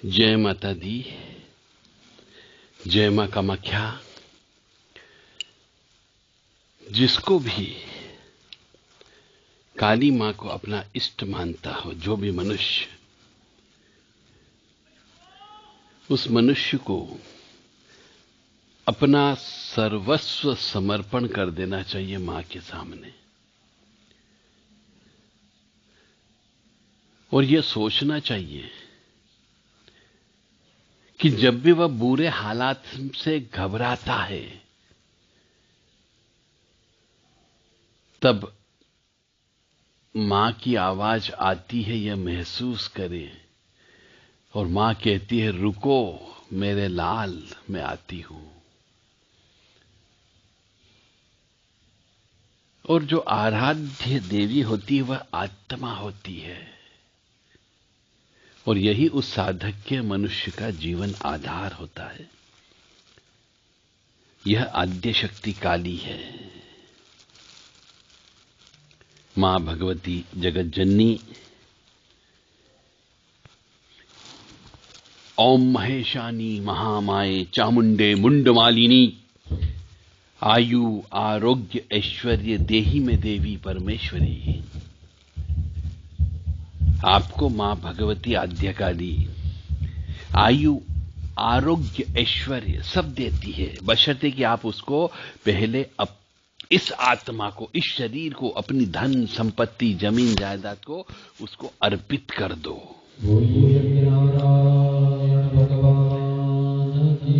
जय माता दी, जय मां कामाख्या। जिसको भी काली मां को अपना इष्ट मानता हो, जो भी मनुष्य, उस मनुष्य को अपना सर्वस्व समर्पण कर देना चाहिए मां के सामने। और यह सोचना चाहिए कि जब भी वह बुरे हालात से घबराता है, तब मां की आवाज आती है, यह महसूस करे और मां कहती है, रुको मेरे लाल, मैं आती हूं। और जो आराध्य देवी होती है वह आत्मा होती है, और यही उस साधक के मनुष्य का जीवन आधार होता है। यह आद्य शक्ति काली है, मां भगवती जगत जननी। ओम महेशानी महामाये चामुंडे मुंडमालिनी, आयु आरोग्य ऐश्वर्य देही में देवी परमेश्वरी। आपको मां भगवती आद्यकाली आयु आरोग्य ऐश्वर्य सब देती है, बशर्ते कि आप उसको पहले इस आत्मा को, इस शरीर को, अपनी धन संपत्ति जमीन जायदाद को उसको अर्पित कर दो।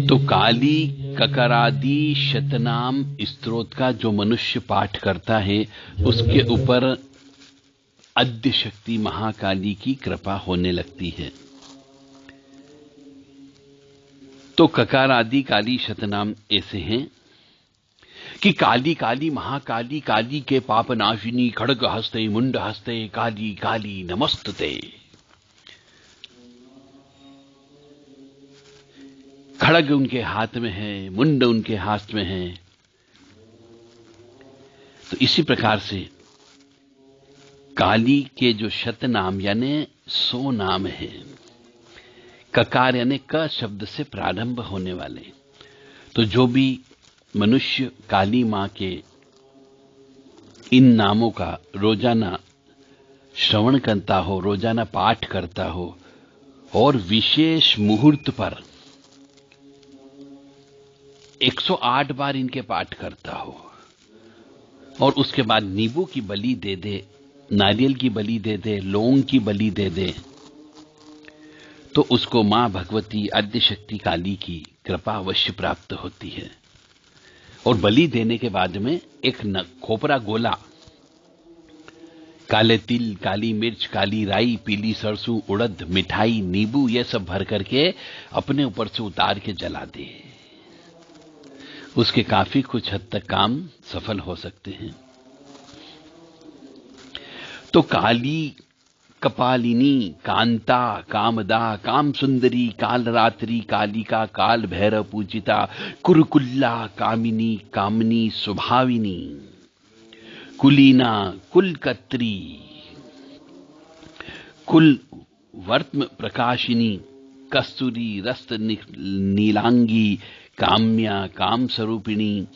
तो काली ककरादि शतनाम स्तोत्र का जो मनुष्य पाठ करता है, उसके ऊपर आद्य शक्ति महाकाली की कृपा होने लगती है। तो ककार आदि काली शतनाम ऐसे हैं कि काली काली महाकाली, काली के पाप नाशिनी, खड़ग हस्ते मुंड हस्ते, काली काली नमस्तुते। खड़ग उनके हाथ में है, मुंड उनके हाथ में है। तो इसी प्रकार से काली के जो शतनाम यानी 100 नाम है, ककार यानी क शब्द से प्रारंभ होने वाले। तो जो भी मनुष्य काली मां के इन नामों का रोजाना श्रवण करता हो, रोजाना पाठ करता हो, और विशेष मुहूर्त पर 108 बार इनके पाठ करता हो, और उसके बाद नींबू की बलि दे दे, नारियल की बलि दे दे, लौंग की बलि दे दे, तो उसको मां भगवती आद्य शक्ति काली की कृपा अवश्य प्राप्त होती है। और बलि देने के बाद में एक खोपरा गोला, काले तिल, काली मिर्च, काली राई, पीली सरसों, उड़द, मिठाई, नींबू, ये सब भर करके अपने ऊपर से उतार के जला दे। उसके काफी कुछ हद तक काम सफल हो सकते हैं। तो काली कपालिनी, कांता, कामदा, काम सुंदरी, कालरात्रि, कालिका, काल भैरव पूजिता, कुरकुल्ला, कामिनी, कामनी, स्वभाविनी, कुलीना, कुलकत्री, कुल वर्त्म प्रकाशिनी, कस्तूरी, रस्त नीलांगी, काम्या, काम स्वरूपिणी,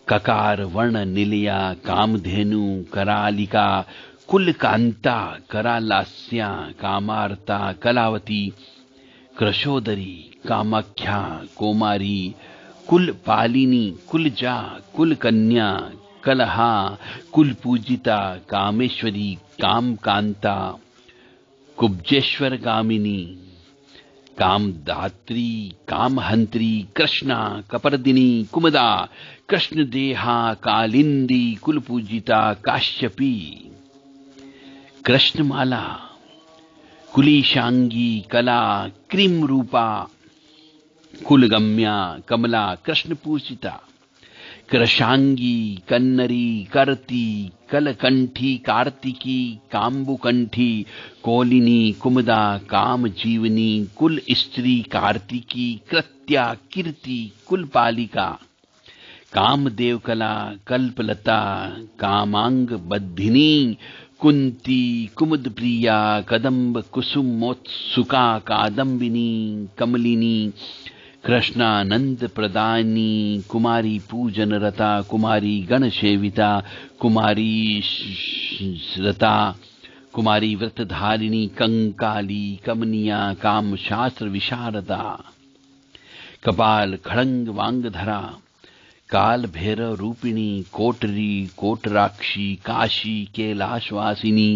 ककार, वर्ण निलया, कामधेनु, करालिका, कुल कांता, करालास्या, कामार्ता, कलावती, कृशोदरी, कामाख्या, कोमारी, कुल पालिनी, कुलजा, कुल कन्या, कलहा, कुल पूजिता, कामेश्वरी, काम कांता, कुब्जेश्वर गामिनी, कामदात्री, कामहंत्री, कृष्णा, कपर्दिनी, कुमदा, कृष्ण देहा, कालिंदी, कुल पूजिता, काश्यपी, कृष्णमाला, कुलीशांगी, कला, क्रीम रूपा, कुलगम्या, कमला, कृष्ण पूजिता, कृशांगी, कन्नरी, करती, कलकंठी, कार्तिकी, काम्बुकंठी, कोलिनी, कुमदा, काम जीवनी, कुल स्त्री, कार्तिकी, कृत्या, कीर्ति, कुलपालिका, कामदेव कला, कल्पलता, कामांग बद्धिनी, कुंती कुमुद प्रिया कदम्ब कुसुमोत्सुका कादम्बिनी कमलिनी कृष्णानंद प्रदानी कुमारी पूजन रता कुमारी गण सेविता कुमारी रता कुमारी व्रतधारिणी कंकाली कमनिया काम शास्त्र विशारदा कपाल खड़ंग वांगधरा काल भैरव रूपिणी कोटरी कोटराक्षी काशी कैलाशवासिनी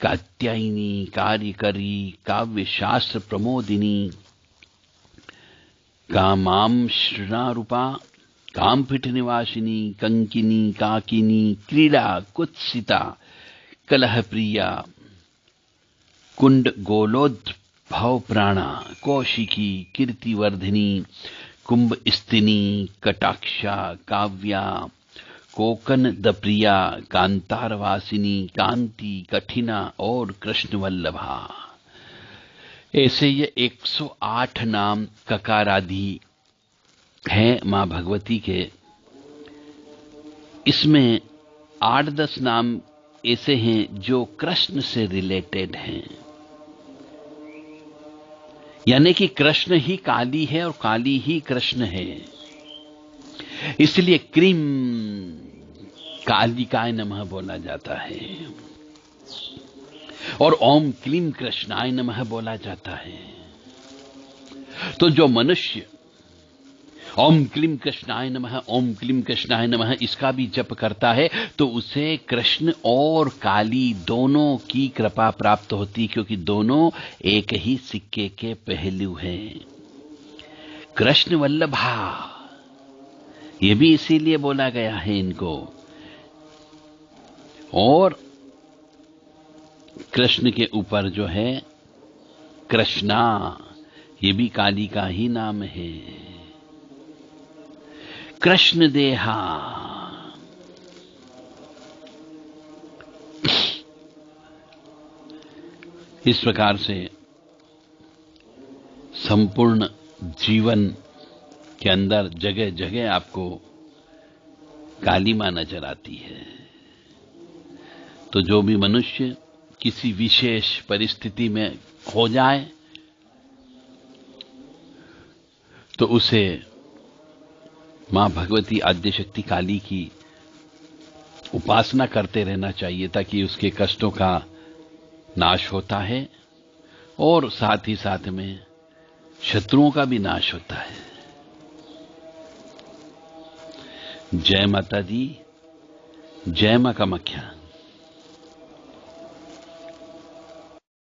कात्यायनी कार्यकरी काव्य शास्त्र प्रमोदिनी कामाम श्रृणारूपा कामपीठ निवासिनी कंकिनी काकिनी क्रीड़ा कुत्सिता कलह प्रिया कुंड गोलोद्भव प्राणा कौशिकी कीर्तिवर्धिनी कुंभ स्तिनी कटाक्षा काव्या कोकन दप्रिया कांतारवासिनी कांति कठिना और कृष्ण वल्लभा। ऐसे ये 108 नाम ककारादि हैं मां भगवती के। इसमें 8-10 नाम ऐसे हैं जो कृष्ण से रिलेटेड हैं, यानी कि कृष्ण ही काली है और काली ही कृष्ण है। इसलिए क्रीम कालिकाय नमः बोला जाता है और ओम क्लीम कृष्णाय नमः बोला जाता है। तो जो मनुष्य ओम क्लीम कृष्णाय नमः ओम क्लीम कृष्णाय नमः इसका भी जप करता है तो उसे कृष्ण और काली दोनों की कृपा प्राप्त होती, क्योंकि दोनों एक ही सिक्के के पहलू हैं। कृष्ण वल्लभा ये भी इसीलिए बोला गया है इनको। और कृष्ण के ऊपर जो है कृष्णा, ये भी काली का ही नाम है। कृष्ण देहा, इस प्रकार से संपूर्ण जीवन के अंदर जगह जगह आपको काली मां नजर आती है। तो जो भी मनुष्य किसी विशेष परिस्थिति में हो जाए तो उसे मां भगवती आद्यशक्ति काली की उपासना करते रहना चाहिए, ताकि उसके कष्टों का नाश होता है और साथ ही साथ में शत्रुओं का भी नाश होता है। जय माता दी, जय मां कामाख्या।